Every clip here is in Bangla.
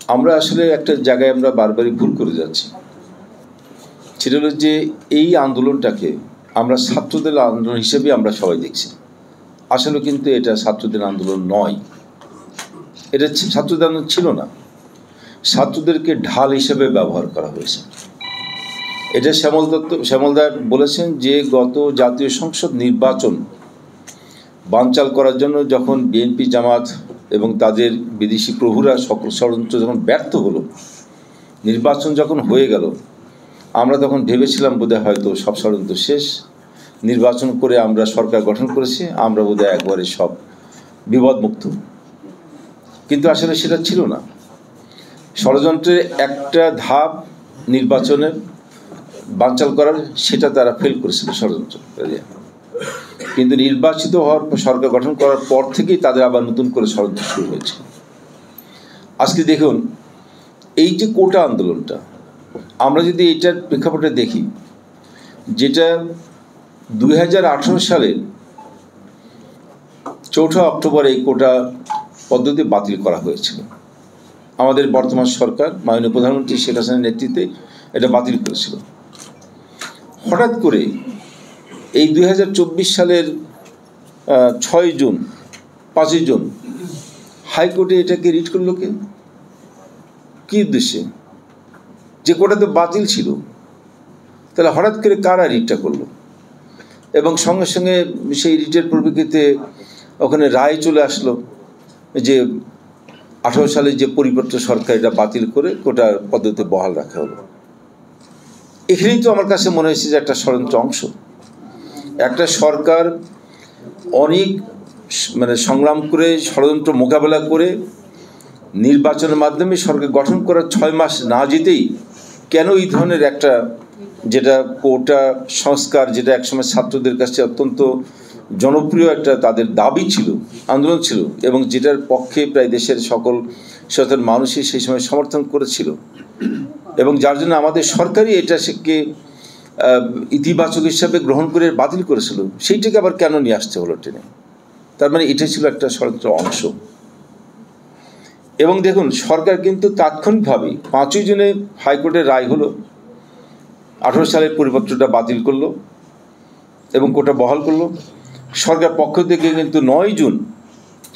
আমরা আসলে একটা জায়গায় আমরা বারবারই ভুল করে যাচ্ছি। সেটা হলো যে এই আন্দোলনটাকে আমরা ছাত্রদের আন্দোলন হিসেবে আমরা সবাই দেখছি। আসলে কিন্তু এটা ছাত্রদের আন্দোলন নয়, এটা ছাত্রদের আন্দোলন ছিল না। ছাত্রদেরকে ঢাল হিসেবে ব্যবহার করা হয়েছে। এটা শ্যামলদা বলেছেন যে গত জাতীয় সংসদ নির্বাচন বানচাল করার জন্য যখন বিএনপি জামাত এবং তাদের বিদেশি প্রভুরা সকল ষড়যন্ত্র যখন ব্যর্থ হলো, নির্বাচন যখন হয়ে গেল, আমরা তখন ভেবেছিলাম বোধহয় হয়তো সব ষড়যন্ত্র শেষ, নির্বাচন করে আমরা সরকার গঠন করেছি, আমরা বোধহয় একবারে সব বিপদমুক্ত। কিন্তু আসলে সেটা ছিল না। ষড়যন্ত্রের একটা ধাপ নির্বাচনের বানচাল করার, সেটা তারা ফেল করেছিল ষড়যন্ত্র। কিন্তু নির্বাচিত হওয়ার সরকার গঠন করার পর থেকেই তাদের আবার নতুন করে ষড়যন্ত্র শুরু হয়েছে। আজকে দেখুন এই যে কোটা আন্দোলনটা, আমরা যদি এটার প্রেক্ষাপটে দেখি, যেটা 2018 সালের 4 অক্টোবর এই কোটা পদ্ধতি বাতিল করা হয়েছিল। আমাদের বর্তমান সরকার মাননীয় প্রধানমন্ত্রী শেখ হাসিনার নেতৃত্বে এটা বাতিল করেছিল। হঠাৎ করে এই 2024 সালের 6 জুন 5 জুন হাইকোর্টে এটাকে রিট করলো কে? কী উদ্দেশ্যে? যে কোটা তো বাতিল ছিল, তাহলে হঠাৎ করে কারা রিটটা করলো? এবং সঙ্গে সঙ্গে সেই রিটের পরিপ্রেক্ষিতে ওখানে রায় চলে আসলো যে 18 সালে যে পরিবর্তন সরকার এটা বাতিল করে কোটার পদ্ধতি বহাল রাখা হলো। এখানেই তো আমার কাছে মনে হয়েছে যে একটা ষড়যন্ত্র অংশ। একটা সরকার অনেক সংগ্রাম করে ষড়যন্ত্র মোকাবেলা করে নির্বাচনের মাধ্যমে সরকার গঠন করার 6 মাস না যেতেই কেন এই ধরনের একটা, যেটা কোটা সংস্কার, যেটা একসময় ছাত্রদের কাছে অত্যন্ত জনপ্রিয় একটা তাদের দাবি ছিল, আন্দোলন ছিল, এবং যেটার পক্ষে প্রায় দেশের সকল সচেতন মানুষই সেই সময় সমর্থন করেছিল, এবং যার জন্য আমাদের সরকারই এটাকে ইতিবাচক হিসাবে গ্রহণ করে বাতিল করেছিল, সেইটাকে আবার কেন নিয়ে আসতে হলো টেনে? তার মানে এটা ছিল একটা ষড়যন্ত্র অংশ। এবং দেখুন সরকার কিন্তু তাৎক্ষণিকভাবে 5 জুনে হাইকোর্টের রায় হলো, 18 সালের পরিপত্রটা বাতিল করলো এবং কোটা বহাল করলো। সরকার পক্ষ থেকে কিন্তু 9 জুন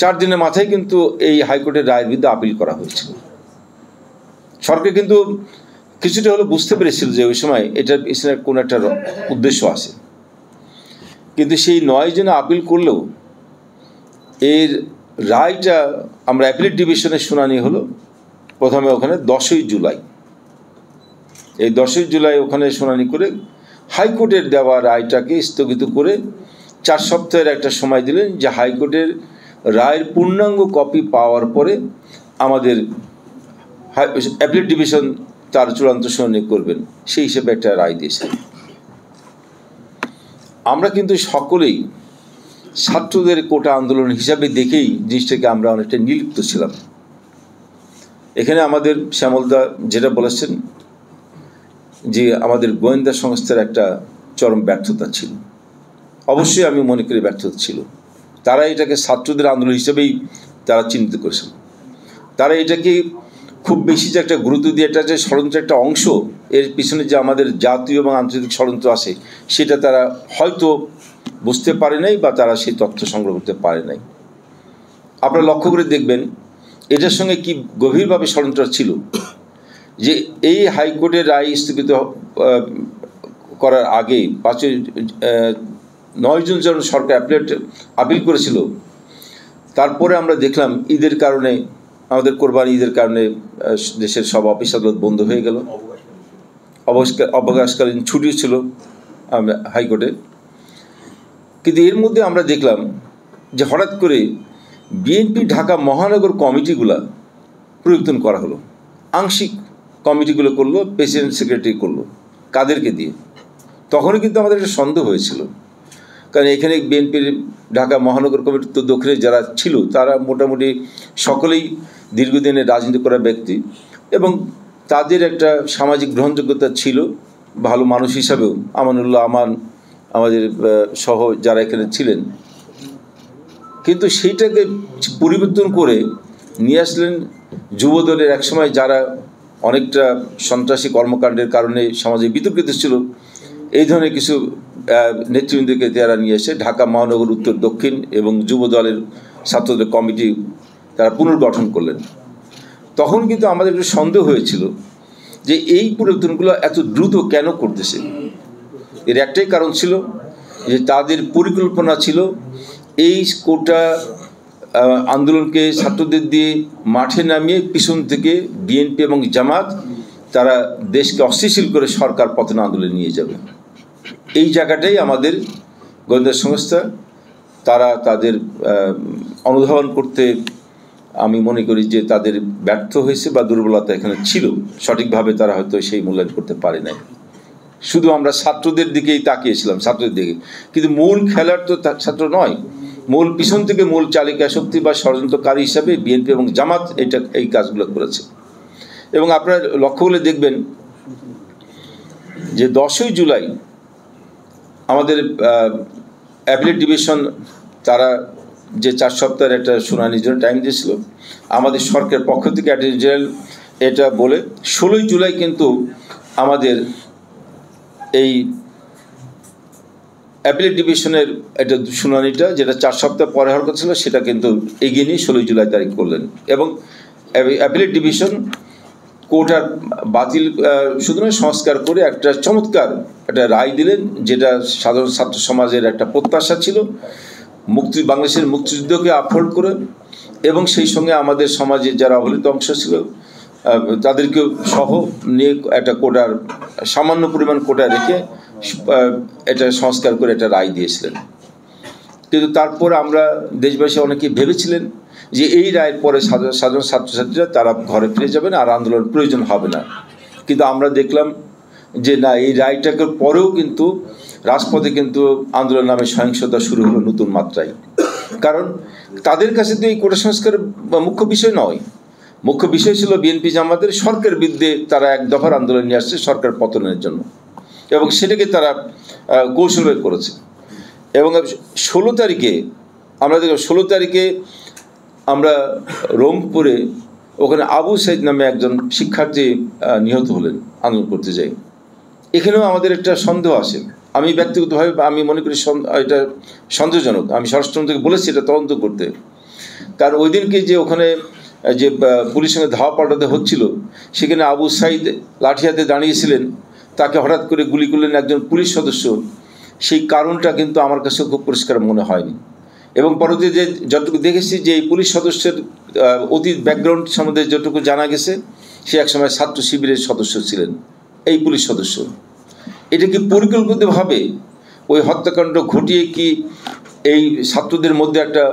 4 দিনের মাথায় কিন্তু এই হাইকোর্টের রায়ের বিরুদ্ধে আপিল করা হয়েছিল। সরকার কিন্তু কিছুটা হলো বুঝতে পেরেছিল যে ওই সময় এটার পিছনে কোনো একটা উদ্দেশ্য আছে, কিন্তু সেই 9 জনে আপিল করলেও এর রায়টা আমরা অ্যাপিলেট ডিভিশনের শুনানি হলো প্রথমে ওখানে 10ই জুলাই। এই 10ই জুলাই ওখানে শুনানি করে হাইকোর্টের দেওয়া রায়টাকে স্থগিত করে 4 সপ্তাহের একটা সময় দিলেন যে হাইকোর্টের রায়ের পূর্ণাঙ্গ কপি পাওয়ার পরে আমাদের অ্যাপিলেট ডিভিশন তার চূড়ান্ত শুনানি করবেন, সেই হিসেবে একটা রায় দিয়েছে। আমরা কিন্তু সকলেই ছাত্রদের কোটা আন্দোলন হিসাবে দেখেই জিনিসটাকে আমরা অনেকটা নির্লিপ্ত ছিলাম। এখানে আমাদের শ্যামলদা যেটা বলেছেন যে আমাদের গোয়েন্দা সংস্থার একটা চরম ব্যর্থতা ছিল, অবশ্যই আমি মনে করি ব্যর্থতা ছিল। তারা এটাকে ছাত্রদের আন্দোলন হিসেবেই তারা চিহ্নিত করেছিল। তারা এটাকে খুব বেশি যে একটা গুরুত্ব দিয়ে এটা যে ষড়যন্ত্রের একটা অংশ, এর পিছনে যে আমাদের জাতীয় এবং আন্তর্জাতিক ষড়যন্ত্র আছে, সেটা তারা হয়তো বুঝতে পারে নাই বা তারা সেই তথ্য সংগ্রহ করতে পারে নাই। আপনারা লক্ষ্য করে দেখবেন এটার সঙ্গে কি গভীরভাবে ষড়যন্ত্র ছিল যে এই হাইকোর্টের রায় স্থগিত করার আগে 9 জুন যখন সরকার আপিল করেছিল, তারপরে আমরা দেখলাম ঈদের কারণে, আমাদের কোরবানি ঈদের কারণে দেশের সব অফিস আদালত বন্ধ হয়ে গেল, অবকাশকালীন ছুটি ছিল হাইকোর্টে। কিন্তু এর মধ্যে আমরা দেখলাম যে হঠাৎ করে বিএনপি ঢাকা মহানগর কমিটিগুলা পরিবর্তন করা হলো, আংশিক কমিটিগুলো করলো, প্রেসিডেন্ট সেক্রেটারি করলো, কাদেরকে দিয়ে? তখনই কিন্তু আমাদের একটা সন্দেহ হয়েছিল, কারণ এখানে বিএনপির ঢাকা মহানগর কমিটির তো দক্ষিণে যারা ছিল তারা মোটামুটি সকলেই দীর্ঘদিনের রাজনীতি করা ব্যক্তি এবং তাদের একটা সামাজিক গ্রহণযোগ্যতা ছিল, ভালো মানুষ হিসাবেও আমানুল্লাহ আমান আমাদের সহ যারা এখানে ছিলেন। কিন্তু সেইটাকে পরিবর্তন করে নিয়ে আসলেন যুবদলের একসময় যারা অনেকটা সন্ত্রাসী কর্মকাণ্ডের কারণে সমাজে বিতর্কিত ছিল, এই ধরনের কিছু নেতৃবৃন্দকে তারা নিয়ে এসে ঢাকা মহানগর উত্তর দক্ষিণ এবং যুবদলের ছাত্রদের কমিটি তারা পুনর্গঠন করলেন। তখন কিন্তু আমাদের একটু সন্দেহ হয়েছিল যে এই পরিবর্তনগুলো এত দ্রুত কেন করতেছে। এর একটাই কারণ ছিল যে তাদের পরিকল্পনা ছিল এই কোটা আন্দোলনকে ছাত্রদের দিয়ে মাঠে নামিয়ে পিছন থেকে বিএনপি এবং জামাত তারা দেশকে অস্থিতিশীল করে সরকার পতন আন্দোলনে নিয়ে যাবে। এই জায়গাটাই আমাদের গোয়েন্দা সংস্থা তারা তাদের অনুধাবন করতে আমি মনে করি যে তাদের ব্যর্থ হয়েছে বা দুর্বলতা এখানে ছিল, সঠিকভাবে তারা হয়তো সেই মূল্যায়ন করতে পারে নাই। শুধু আমরা ছাত্রদের দিকেই তাকিয়েছিলাম, ছাত্রদের দিকে, কিন্তু মূল খেলার তো ছাত্র নয়, মূল পিছন থেকে মূল চালিকা শক্তি বা ষড়যন্ত্রকারী হিসাবে বিএনপি এবং জামাত এই কাজগুলো করেছে। এবং আপনারা লক্ষ্য করলে দেখবেন যে 10ই জুলাই আমাদের অ্যাপিলেট ডিভিশন তারা যে 4 সপ্তাহের একটা শুনানির জন্য টাইম দিয়েছিল, আমাদের সরকারের পক্ষ থেকে অ্যাটর্নি জেনারেল এটা বলে 16ই জুলাই কিন্তু আমাদের এই অ্যাপিলেট ডিভিশনের একটা শুনানিটা যেটা 4 সপ্তাহ পরে হওয়ার কথা ছিল সেটা কিন্তু এগিয়ে নিয়ে 16ই জুলাই তারিখ করলেন। এবং অ্যাপিলেট ডিভিশন কোর্টার বাতিল শুধু নয় সংস্কার করে একটা চমৎকার একটা রায় দিলেন, যেটা সাধারণ ছাত্র সমাজের একটা প্রত্যাশা ছিল, বাংলাদেশের মুক্তিযুদ্ধকে আপহোল্ড করে এবং সেই সঙ্গে আমাদের সমাজের যারা অবহেলিত অংশ ছিল তাদেরকে সহ নিয়ে একটা কোটার সামান্য পরিমাণ কোটা রেখে এটা সংস্কার করে একটা রায় দিয়েছিলেন। কিন্তু তারপর আমরা দেশবাসী অনেকে ভেবেছিলেন যে এই রায়ের পরে সাধারণ ছাত্রছাত্রীরা তারা ঘরে ফিরে যাবেন আর আন্দোলন প্রয়োজন হবে না। কিন্তু আমরা দেখলাম যে না, এই রায়টাকে পরেও কিন্তু রাজপথে কিন্তু আন্দোলন নামে সহিংসতা শুরু হলো নতুন মাত্রায়। কারণ তাদের কাছে তো এই কোটা সংস্কারের মুখ্য বিষয় নয়, মুখ্য বিষয় ছিল বিএনপি জামাতের সরকারের বিরুদ্ধে তারা এক দফার আন্দোলন নিয়ে আসছে সরকার পতনের জন্য, এবং সেটাকে তারা কৌশলভাবে করেছে। এবং 16 তারিখে আমরা দেখলাম 16 তারিখে আমরা রংপুরে ওখানে আবু সাইদ নামে একজন শিক্ষার্থী নিহত হলেন আন্দোলন করতে যাই। এখানেও আমাদের একটা সন্দেহ আসে। আমি ব্যক্তিগতভাবে আমি মনে করি এটা সন্দেহজনক। আমি স্বরাষ্ট্রমন্ত্রীকে বলেছি এটা তদন্ত করতে, কারণ ওই দিনকে যে ওখানে যে পুলিশের সঙ্গে ধাওয়া পাল্টাতে হচ্ছিল সেখানে আবু সাইদ লাঠি হাতে দাঁড়িয়েছিলেন, তাকে হঠাৎ করে গুলি করলেন একজন পুলিশ সদস্য। সেই কারণটা কিন্তু আমার কাছে খুব পরিষ্কার মনে হয়নি। এবং পরবর্তীতে যে যতটুকু দেখেছি যে এই পুলিশ সদস্যের অতীত ব্যাকগ্রাউন্ড সম্বন্ধে যতটুকু জানা গেছে, সে একসময় ছাত্র শিবিরের সদস্য ছিলেন। এই পুলিশ সদস্য এটা কি পরিকল্পিতভাবে ওই হত্যাকাণ্ড ঘটিয়ে কি এই ছাত্রদের মধ্যে একটা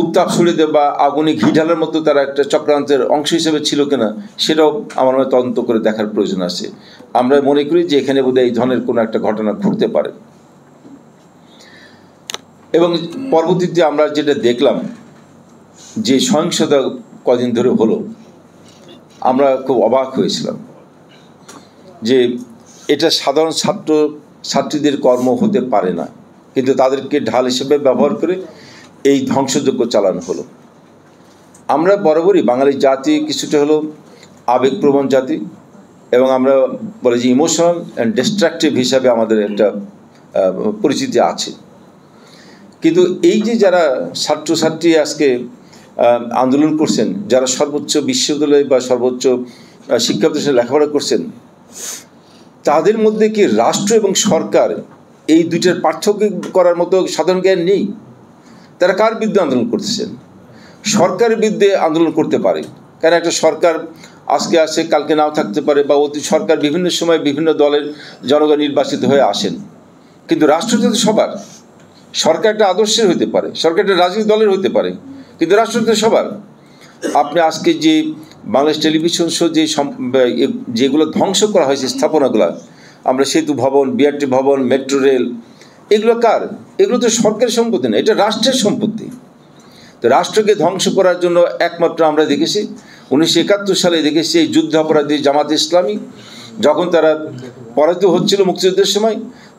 উত্তাপ ছড়িয়ে দেয় বা আগুনে ঘি ঢালার মতো তারা একটা চক্রান্তের অংশ হিসেবে ছিল কিনা, সেটাও আমার মনে তদন্ত করে দেখার প্রয়োজন আছে। আমরা মনে করি যে এখানে বোধহয় এই ধরনের কোনো একটা ঘটনা ঘটতে পারে। এবং পরবর্তীতে আমরা যেটা দেখলাম যে সহিংসতা কদিন ধরে হলো, আমরা খুব অবাক হয়েছিলাম যে এটা সাধারণ ছাত্রীদের কর্ম হতে পারে না, কিন্তু তাদেরকে ঢাল হিসেবে ব্যবহার করে এই ধ্বংসযজ্ঞ চালানো হলো। আমরা বরাবরই বাঙালি জাতি কিছুটা হলো আবেগপ্রবণ জাতি, এবং আমরা বলে যে ইমোশনাল অ্যান্ড ডিস্ট্রাকটিভ হিসাবে আমাদের একটা পরিচিতি আছে। কিন্তু এই যে যারা ছাত্রছাত্রী আজকে আন্দোলন করছেন, যারা সর্বোচ্চ বিশ্ববিদ্যালয় বা সর্বোচ্চ শিক্ষা প্রতিষ্ঠানে লেখাপড়া করছেন, তাদের মধ্যে কি রাষ্ট্র এবং সরকার এই দুইটার পার্থক্য করার মতো সাধারণ জ্ঞান নেই? তারা কার বিরুদ্ধে আন্দোলন করতেছেন? সরকারের বিরুদ্ধে আন্দোলন করতে পারে, কারণ একটা সরকার আজকে আসে কালকে নাও থাকতে পারে, বা সরকার বিভিন্ন সময় বিভিন্ন দলের জনগণ নির্বাচিত হয়ে আসেন। কিন্তু রাষ্ট্র তো সবার, সরকার একটা আদর্শের হতে পারে, সরকার একটা রাজনৈতিক দলের হতে পারে, কিন্তু রাষ্ট্র তো সবার। আপনি আজকে যে বাংলাদেশ টেলিভিশন শো যেগুলো ধ্বংস করা হয়েছে স্থাপনাগুলো, আমরা সেতু ভবন, বিআরটি ভবন, মেট্রো রেল, এগুলো কার? এগুলো তো সরকারের সম্পত্তি না, এটা রাষ্ট্রের সম্পত্তি। তো রাষ্ট্রকে ধ্বংস করার জন্য একমাত্র আমরা দেখেছি 1971 সালে দেখেছি এই যুদ্ধাপরাধী জামাতে ইসলামী যখন তারা পরাজিত হচ্ছিল মুক্তিযুদ্ধের সময়,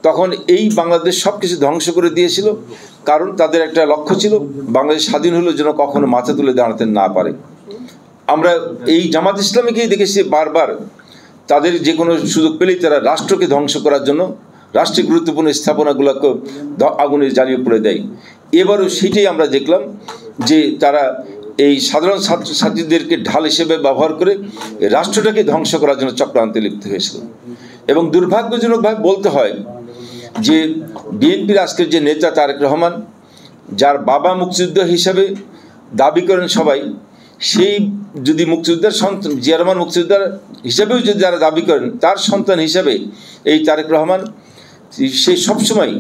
তখন এই বাংলাদেশ সব কিছু ধ্বংস করে দিয়েছিল। কারণ তাদের একটা লক্ষ্য ছিল বাংলাদেশ স্বাধীন হলেও যেন কখনো মাথা তুলে দাঁড়াতে না পারে। আমরা এই জামাত ইসলামীকেই দেখেছি বারবার তাদের যে কোনো সুযোগ পেলেই তারা রাষ্ট্রকে ধ্বংস করার জন্য রাষ্ট্রের গুরুত্বপূর্ণ স্থাপনাগুলোকে আগুনে জ্বালিয়ে পড়ে দেয়। এবারও সেটাই আমরা দেখলাম যে তারা এই সাধারণ ছাত্রছাত্রীদেরকে ঢাল হিসেবে ব্যবহার করে রাষ্ট্রটাকে ধ্বংস করার জন্য চক্রান্তে লিপ্ত হয়েছিল। এবং দুর্ভাগ্যজনকভাবে বলতে হয় যে বিএনপির আজকের যে নেতা তারেক রহমান, যার বাবা মুক্তিযোদ্ধা হিসাবে দাবি করেন সবাই, সেই যদি মুক্তিযোদ্ধার সন্তান, জিয়া রহমান মুক্তিযোদ্ধার হিসাবেও যদি যারা দাবি করেন তার সন্তান হিসাবে এই তারেক রহমান, সে সবসময়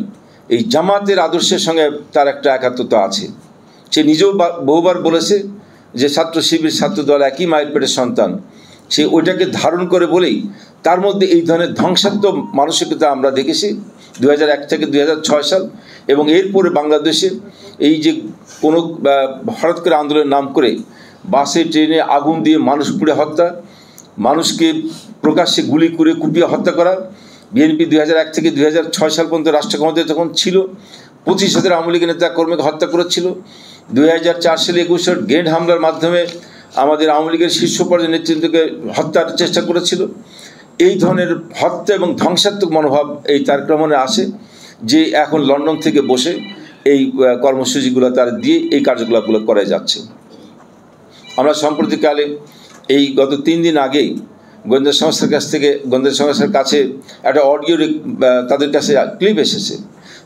এই জামাতের আদর্শের সঙ্গে তার একটা একাত্মতা আছে। সে নিজেও বহুবার বলেছে যে ছাত্র শিবির ছাত্রদল একই মায়ের পেটের সন্তান। সে ওইটাকে ধারণ করে বলেই তার মধ্যে এই ধরনের ধ্বংসাত্মক মানসিকতা আমরা দেখেছি 2001 থেকে 2006 সাল। এবং এরপরে বাংলাদেশে এই যে কোনো হঠাৎ করে আন্দোলনের নাম করে বাসে ট্রেনে আগুন দিয়ে মানুষ পুড়ে হত্যা, মানুষকে প্রকাশ্যে গুলি করে কুপিয়ে হত্যা করা। বিএনপি 2001 থেকে 2006 সাল পর্যন্ত রাষ্ট্র ক্ষমতায় তখন ছিল, 25,000 আওয়ামী লীগের নেতা কর্মীকে হত্যা করেছিল। 2004 সালে 21 গ্রেনেড হামলার মাধ্যমে আমাদের আওয়ামী লীগের শীর্ষ পর্যায়ের নেতৃত্বকে হত্যার চেষ্টা করেছিল। এই ধরনের হত্যা এবং ধ্বংসাত্মক মনোভাব এই তারেক রহমানের আসে, যে এখন লন্ডন থেকে বসে এই কর্মসূচিগুলো তার দিয়ে এই কার্যকলাপগুলো করে যাচ্ছে। আমরা সাম্প্রতিককালে এই গত 3 দিন আগেই গোয়েন্দা সংস্থার কাছে একটা অডিও তাদের কাছে ক্লিপ এসেছে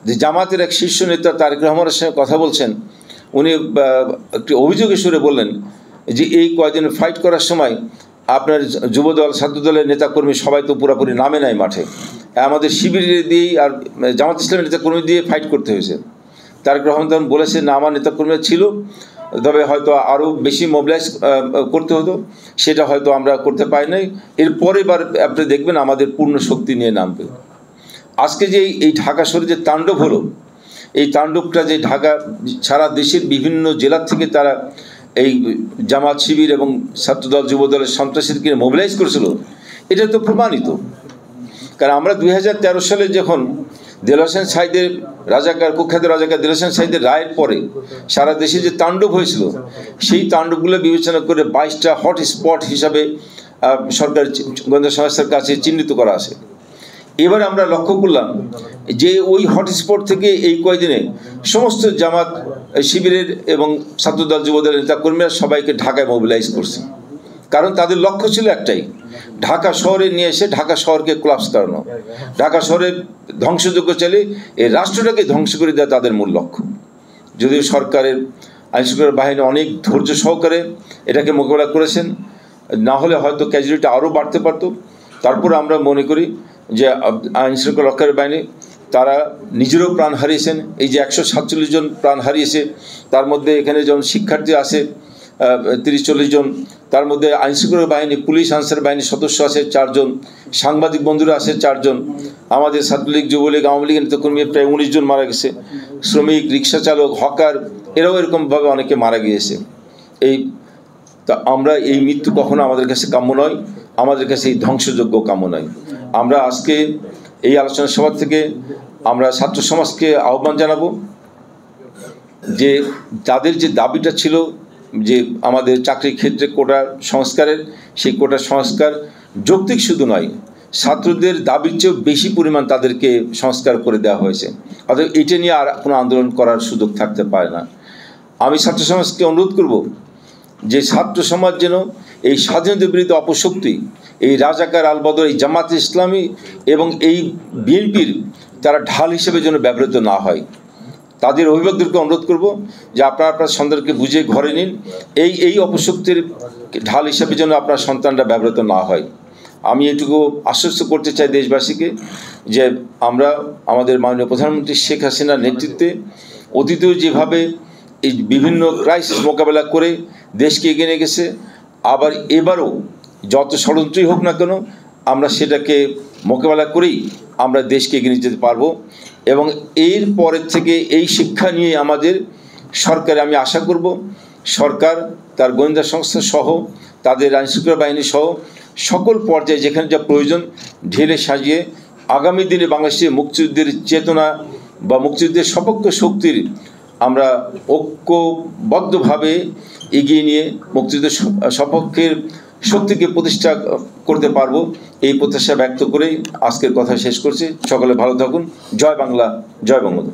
যে জামাতের এক শীর্ষ নেতা তারেক রহমানের সঙ্গে কথা বলছেন। উনি একটি অভিযোগের সুরে বললেন যে এই কয়েকদিন ফাইট করার সময় আপনার যুবদল ছাত্রদলের নেতাকর্মী সবাই তো পুরোপুরি নামে নাই মাঠে, আমাদের শিবির দিয়েই আর জামাত ইসলামের নেতাকর্মী দিয়ে ফাইট করতে হয়েছে। তারেক রহমান তখন বলেছে না, আমার নেতাকর্মীরা ছিল, তবে হয়তো আরও বেশি মোবিলাইজ করতে হতো, সেটা হয়তো আমরা করতে পারি নাই। এরপরে এবার আপনি দেখবেন আমাদের পূর্ণ শক্তি নিয়ে নামবে। আজকে যে এই ঢাকা শহরে যে তাণ্ডব হলো, এই তাণ্ডবটা যে ঢাকা সারা দেশের বিভিন্ন জেলার থেকে তারা এই জামাত শিবির এবং ছাত্রদল যুবদলের সন্ত্রাসীদেরকে মোবিলাইজ করেছিল, এটা তো প্রমাণিত। কারণ আমরা 2013 সালে যখন দেলোয়ার হোসেন সাঈদের কুখ্যাত রাজাকার দেলোয়ার হোসেন সাঈদের রায়ের পরে সারা দেশে যে তাণ্ডব হয়েছিল, সেই তাণ্ডবগুলো বিবেচনা করে 22টা হট স্পট হিসাবে সরকার গোয়েন্দা সংস্থার কাছে চিহ্নিত করা আছে। এবার আমরা লক্ষ্য করলাম যে ওই হটস্পট থেকে এই কয়েকদিনে সমস্ত জামাত শিবিরের এবং ছাত্রদল যুবদলের নেতাকর্মীরা সবাইকে ঢাকায় মোবিলাইজ করছে। কারণ তাদের লক্ষ্য ছিল একটাই, ঢাকা শহরে নিয়ে এসে ঢাকা শহরকে কোলাপস করানো, ঢাকা শহরের ধ্বংসযোগ্য চালিয়ে এই রাষ্ট্রটাকে ধ্বংস করে দেওয়া তাদের মূল লক্ষ্য। যদিও সরকারের আইনশৃঙ্খলা বাহিনী অনেক ধৈর্য সহকারে এটাকে মোকাবেলা করেছেন, না হলে হয়তো ক্যাজুয়ালিটি আরও বাড়তে পারত। তারপরে আমরা মনে করি যে আইনশৃঙ্খলা রক্ষাকারী বাহিনী তারা নিজেরও প্রাণ হারিয়েছেন। এই যে 147 জন প্রাণ হারিয়েছে, তার মধ্যে এখানে যেমন শিক্ষার্থী আছে 30-40 জন, তার মধ্যে আইনশৃঙ্খলা বাহিনী পুলিশ আনসার বাহিনীর সদস্য আছে 4 জন, সাংবাদিক বন্ধুরা আছে 4 জন, আমাদের ছাত্রলীগ যুবলীগ আওয়ামী লীগের নেতাকর্মী প্রায় 19 জন মারা গেছে, শ্রমিক রিক্সা চালক হকার এরাও এরকমভাবে অনেকে মারা গিয়েছে। তা আমরা এই মৃত্যু কখনো আমাদের কাছে কাম্য নয়, আমাদের কাছে এই ধ্বংসযোগ্য কাম্য নয়। আমরা আজকে এই আলোচনা সভা থেকে আমরা ছাত্র সমাজকে আহ্বান জানাবো যে তাদের যে দাবিটা ছিল যে আমাদের চাকরির ক্ষেত্রে কোটা সংস্কারের, সেই কোটা সংস্কার যৌক্তিক শুধু নয়, ছাত্রদের দাবির চেয়েও বেশি পরিমাণ তাদেরকে সংস্কার করে দেওয়া হয়েছে। অর্থাৎ এটা নিয়ে আর কোনো আন্দোলন করার সুযোগ থাকতে পারে না। আমি ছাত্র সমাজকে অনুরোধ করব যে ছাত্র সমাজ যেন এই স্বাধীনতার বিরুদ্ধে অপশক্তি, এই রাজাকার আলবদর, এই জামাত ইসলামী এবং এই বিএনপির তারা ঢাল হিসেবে যেন ব্যবহৃত না হয়। তাদের অভিভাবকদেরকে অনুরোধ করব যে আপনারা আপনার সন্তানকে বুঝে ঘরে নিন, এই অপশক্তির ঢাল হিসেবে যেন আপনার সন্তানরা ব্যবহৃত না হয়। আমি এটুকু আশ্বস্ত করতে চাই দেশবাসীকে যে আমরা আমাদের মাননীয় প্রধানমন্ত্রী শেখ হাসিনার নেতৃত্বে অতীতেও যেভাবে এই বিভিন্ন ক্রাইসিস মোকাবেলা করে দেশকে এগিয়ে নিয়ে গেছে, আবার এবারও যত ষড়যন্ত্রই হোক না কেন আমরা সেটাকে মোকাবেলা করেই আমরা দেশকে এগিয়ে নিয়ে যেতে পারবো। এবং এর পরের থেকে এই শিক্ষা নিয়ে আমাদের সরকারে আমি আশা করব সরকার তার গোয়েন্দা সংস্থা সহ তাদের আইনশৃঙ্খলা বাহিনী সহ সকল পর্যায়ে যেখানে যা প্রয়োজন ঢেলে সাজিয়ে আগামী দিনে বাংলাদেশের মুক্তিযুদ্ধের চেতনা বা মুক্তিযুদ্ধের সপক্ষ শক্তির আমরা ঐক্যবদ্ধভাবে এগিয়ে নিয়ে মুক্তিযুদ্ধের সপক্ষের শক্তিকে প্রতিষ্ঠা করতে পারবো, এই প্রত্যাশা ব্যক্ত করেই আজকের কথা শেষ করছি। সকলে ভালো থাকুন। জয় বাংলা, জয় বঙ্গবন্ধু।